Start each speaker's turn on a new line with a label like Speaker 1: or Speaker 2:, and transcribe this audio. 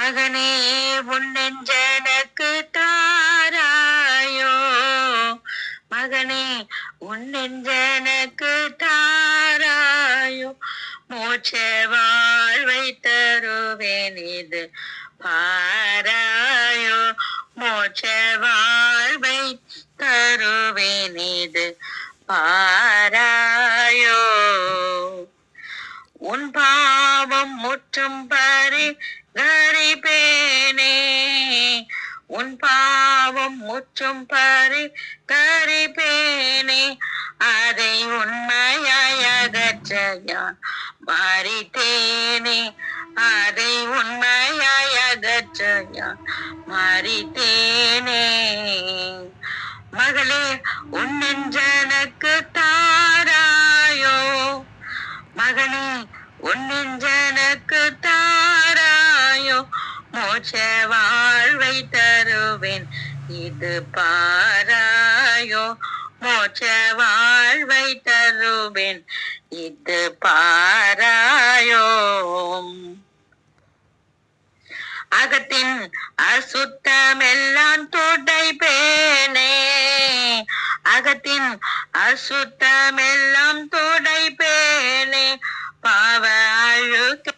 Speaker 1: மகனே உன் நெஞ்சனக்கு தாராயோ, மகனே உன் நெஞ்சனக்கு தாராயோ, மோட்ச வாழ்வை தருவேன் இது பாராயோ, மோட்ச வாழ்வை தருவேன் இது பாராயோ. உன் பாவம் முற்றும் பரிகரிப்பேனே, உன் பாவம் முற்றும் பரிகரிப்பேனே, அதை உண்மையாய் அகற்ற யான் மரித்தேனே, அதை உண்மையாய் அகற்ற யான் மரித்தேனே. மகளே உன் நெஞ்சனக்கு தாராயோ, மகனே உன் நெஞ்சனக்கு தாராயோ, மோட்ச வாழ்வை தருவேன் இது பாராயோ, மோட்ச வாழ்வை தருவேன் இது பாராயோ. அகத்தின் அசுத்தமெல்லாம் துடைப்பேனே, அகத்தின் அசுத்தமெல்லாம் துடைப்பேனே, பாவ அழுக்க